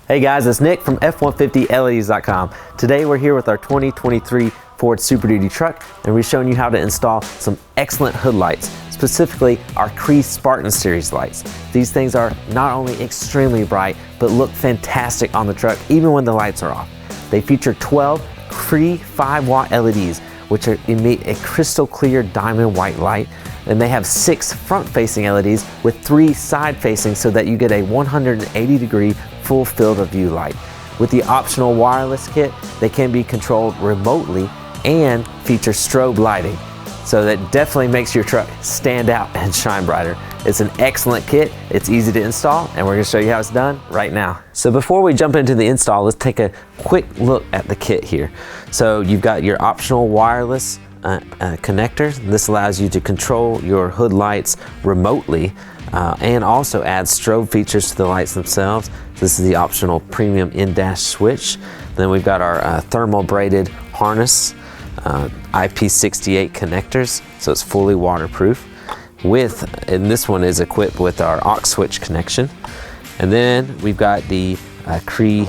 Hey guys, it's Nick from F150LEDs.com. Today we're here with our 2023 Ford Super Duty truck, and we're showing you how to install some excellent hood lights, specifically our CREE Spartan series lights. These things are not only extremely bright, but look fantastic on the truck even when the lights are off. They feature 12 CREE 5-watt LEDs, which emit a crystal clear diamond white light, and they have 6 front-facing LEDs with 3 side-facing so that you get a 180-degree full field of view light. With the optional wireless kit, they can be controlled remotely and feature strobe lighting. So that definitely makes your truck stand out and shine brighter. It's an excellent kit, it's easy to install, and we're gonna show you how it's done right now. So before we jump into the install, let's take a quick look at the kit here. So you've got your optional wireless connector. This allows you to control your hood lights remotely and also add strobe features to the lights themselves. This is the optional premium in-dash switch. Then we've got our thermal braided harness, IP68 connectors, so it's fully waterproof. And this one is equipped with our aux switch connection. And then we've got the CREE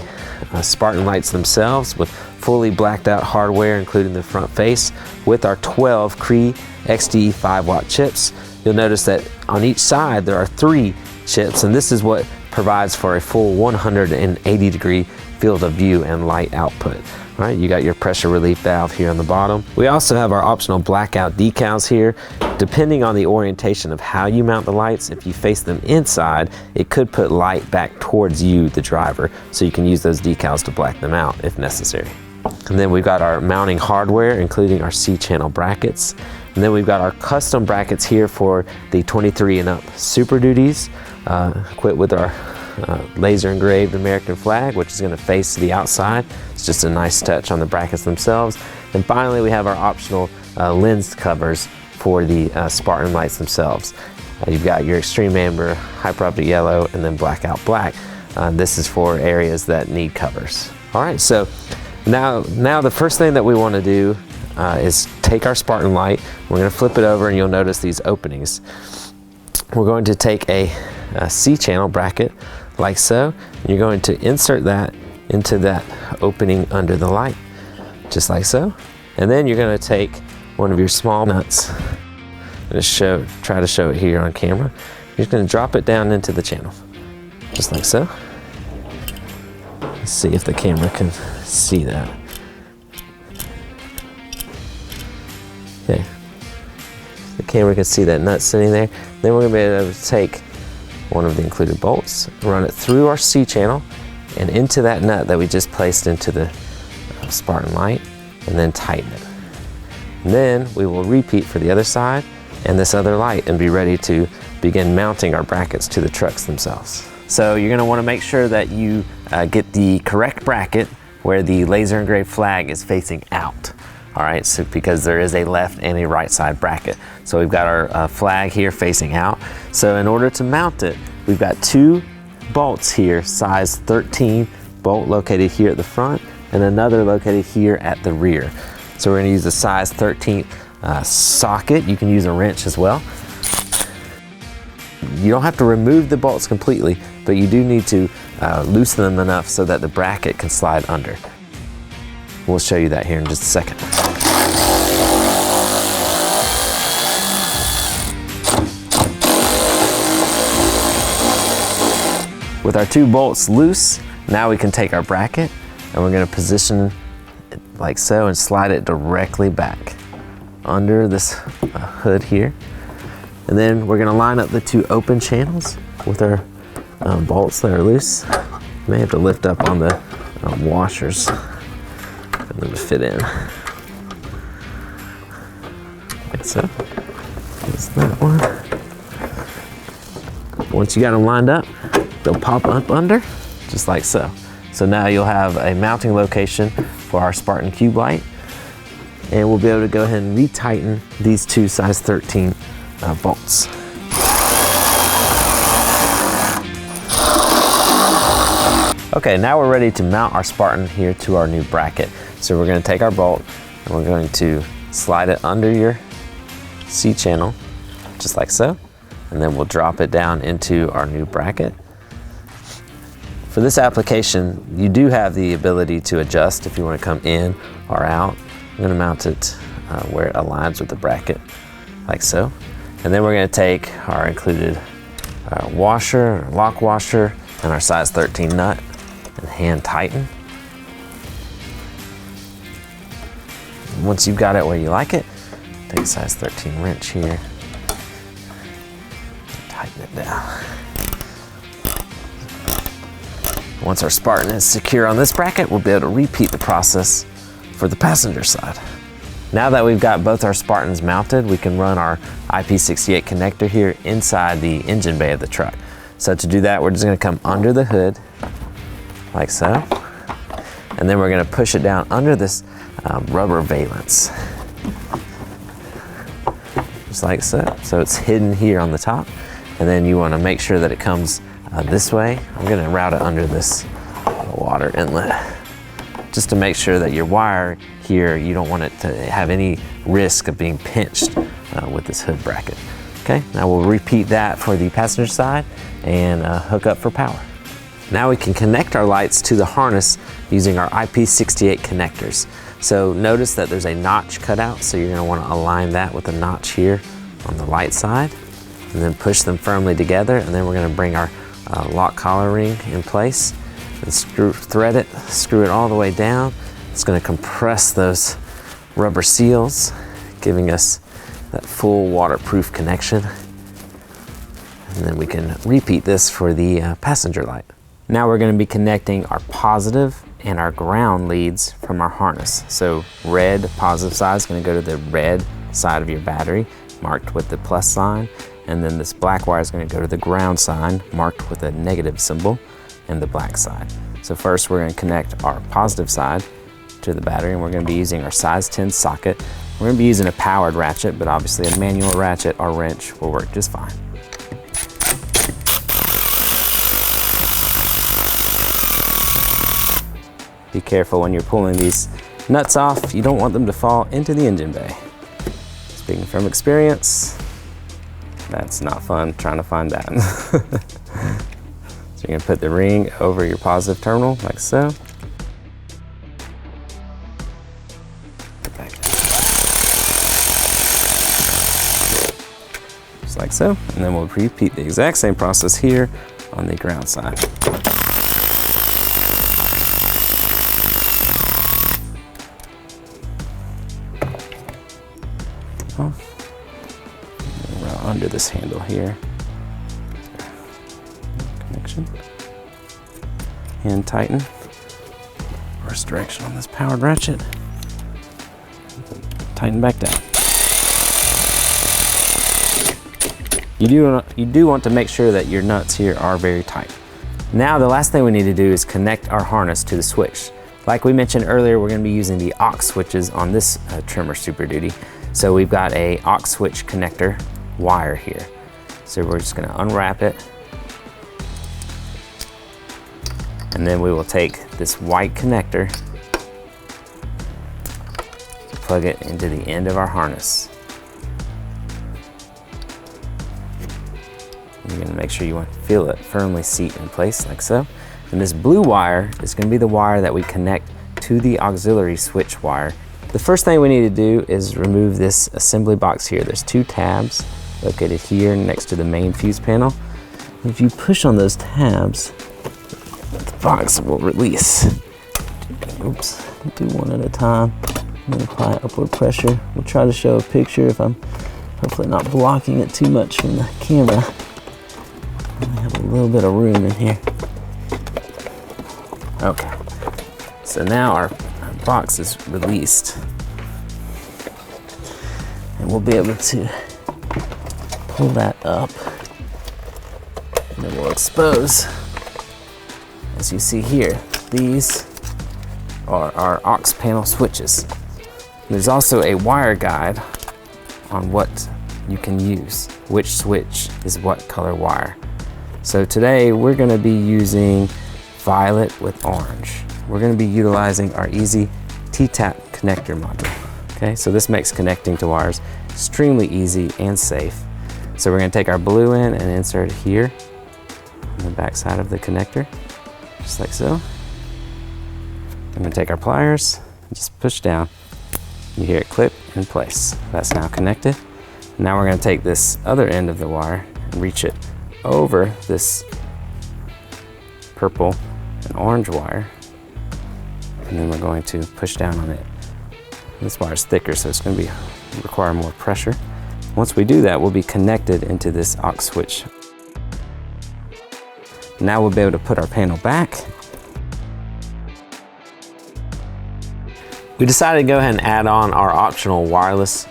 Spartan lights themselves with fully blacked out hardware, including the front face, with our 12 CREE XTE 5-watt chips. You'll notice that on each side there are 3 chips, and this is what provides for a full 180-degree field of view and light output. All right, you got your pressure relief valve here on the bottom. We also have our optional blackout decals here. Depending on the orientation of how you mount the lights, if you face them inside, it could put light back towards you, the driver, so you can use those decals to black them out if necessary. And then we've got our mounting hardware, including our C-channel brackets. And then we've got our custom brackets here for the 23 and up Super Duties, equipped with our laser engraved American flag, which is going to face to the outside. It's just a nice touch on the brackets themselves. And finally, we have our optional lens covers for the Spartan lights themselves. You've got your extreme amber, hyper-optic yellow, and then blackout black. This is for areas that need covers. All right, so now the first thing that we want to do is take our Spartan light. We're going to flip it over, and you'll notice these openings. We're going to take a C-channel bracket like so, and you're going to insert that into that opening under the light, just like so. And then you're going to take one of your small nuts. I'm going to try to show it here on camera. You're just going to drop it down into the channel, just like so. Let's see if the camera can see that. Okay, the camera can see that nut sitting there. Then we're going to be able to take one of the included bolts, run it through our C-channel and into that nut that we just placed into the Spartan light, and then tighten it. And then we will repeat for the other side and this other light and be ready to begin mounting our brackets to the trucks themselves. So you're going to want to make sure that you get the correct bracket where the laser engraved flag is facing out. All right, so because there is a left and a right side bracket. So we've got our flag here facing out. So in order to mount it, we've got 2 bolts here, size 13 bolt located here at the front and another located here at the rear. So we're gonna use a size 13 socket. You can use a wrench as well. You don't have to remove the bolts completely, but you do need to loosen them enough so that the bracket can slide under. We'll show you that here in just a second. With our 2 bolts loose, now we can take our bracket and we're going to position it like so and slide it directly back under this hood here. And then we're going to line up the 2 open channels with our bolts that are loose. You may have to lift up on the washers for them to fit in. Like so. There's that one. Once you got them lined up, they'll pop up under, just like so. So now you'll have a mounting location for our Spartan Cube light, and we'll be able to go ahead and retighten these 2 size 13 bolts. Okay, now we're ready to mount our Spartan here to our new bracket. So we're going to take our bolt and we're going to slide it under your C-channel, just like so, and then we'll drop it down into our new bracket. For this application, you do have the ability to adjust if you want to come in or out. I'm going to mount it where it aligns with the bracket, like so. And then we're going to take our included washer, lock washer, and our size 13 nut and hand tighten. Once you've got it where you like it, take a size 13 wrench here, and tighten it down. Once our Spartan is secure on this bracket, we'll be able to repeat the process for the passenger side. Now that we've got both our Spartans mounted, we can run our IP68 connector here inside the engine bay of the truck. So to do that, we're just gonna come under the hood, like so. And then we're gonna push it down under this rubber valance, just like so. So it's hidden here on the top. And then you wanna make sure that it comes this way. I'm gonna route it under this water inlet, just to make sure that your wire here, you don't want it to have any risk of being pinched with this hood bracket. Okay, now we'll repeat that for the passenger side and hook up for power. Now we can connect our lights to the harness using our IP68 connectors. So notice that there's a notch cut out, so you're gonna wanna align that with a notch here on the light side, and then push them firmly together, and then we're gonna bring our lock collar ring in place and thread it, screw it all the way down. It's going to compress those rubber seals, giving us that full waterproof connection. And then we can repeat this for the passenger light. Now we're going to be connecting our positive and our ground leads from our harness. So red positive side is going to go to the red side of your battery, marked with the plus sign. And then this black wire is going to go to the ground sign, marked with a negative symbol, and the black side. So first we're going to connect our positive side to the battery, and we're going to be using our size 10 socket. We're going to be using a powered ratchet, but obviously a manual ratchet or wrench will work just fine. Be careful when you're pulling these nuts off. You don't want them to fall into the engine bay. Speaking from experience, that's not fun trying to find that. So you're gonna put the ring over your positive terminal, like so. Back down. Just like so. And then we'll repeat the exact same process here on the ground side. Under this handle here. Connection. Hand tighten. Reverse direction on this powered ratchet. Tighten back down. You do want to make sure that your nuts here are very tight. Now the last thing we need to do is connect our harness to the switch. Like we mentioned earlier, we're going to be using the aux switches on this trimmer Super Duty. So we've got a aux switch connector wire here. So we're just going to unwrap it, and then we will take this white connector, plug it into the end of our harness. And you're going to make sure you want to feel it firmly seat in place, like so. And this blue wire is going to be the wire that we connect to the auxiliary switch wire. The first thing we need to do is remove this assembly box here. There's two tabs located here next to the main fuse panel. If you push on those tabs, the box will release. Oops, do one at a time. I'm gonna apply upward pressure. We'll try to show a picture if I'm hopefully not blocking it too much from the camera. I have a little bit of room in here. Okay, so now our box is released, and we'll be able to pull that up, and then we'll expose, as you see here, these are our aux panel switches. There's also a wire guide on what you can use, which switch is what color wire. So today we're going to be using violet with orange. We're going to be utilizing our easy T-tap connector module. Okay, so this makes connecting to wires extremely easy and safe. So we're going to take our blue in and insert it here on the back side of the connector. just like so. I'm gonna take our pliers and just push down. You hear it clip in place. That's now connected. Now we're gonna take this other end of the wire and reach it over this purple and orange wire. And then we're going to push down on it. This wire is thicker, so it's gonna require more pressure. Once we do that, we'll be connected into this aux switch. Now we'll be able to put our panel back. We decided to go ahead and add on our optional wireless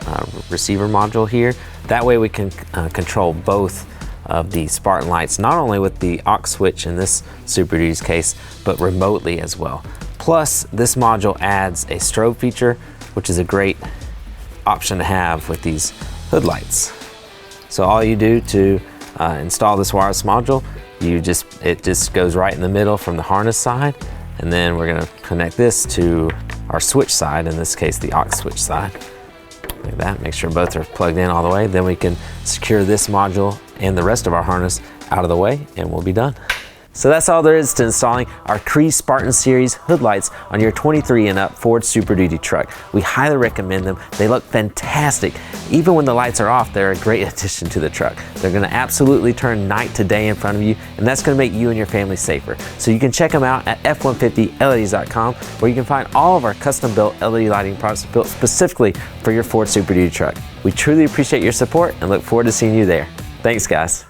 receiver module here. That way we can control both of the Spartan lights, not only with the aux switch in this Super Duty's case, but remotely as well. Plus, this module adds a strobe feature, which is a great option to have with these hood lights. So all you do to install this wireless module, it just goes right in the middle from the harness side, and then we're gonna connect this to our switch side, in this case the aux switch side. Like that, make sure both are plugged in all the way. Then we can secure this module and the rest of our harness out of the way, and we'll be done. So that's all there is to installing our CREE Spartan Series hood lights on your 23 and up Ford Super Duty truck. We highly recommend them. They look fantastic. Even when the lights are off, they're a great addition to the truck. They're gonna absolutely turn night to day in front of you, and that's gonna make you and your family safer. So you can check them out at f150leds.com, where you can find all of our custom-built LED lighting products built specifically for your Ford Super Duty truck. We truly appreciate your support and look forward to seeing you there. Thanks, guys.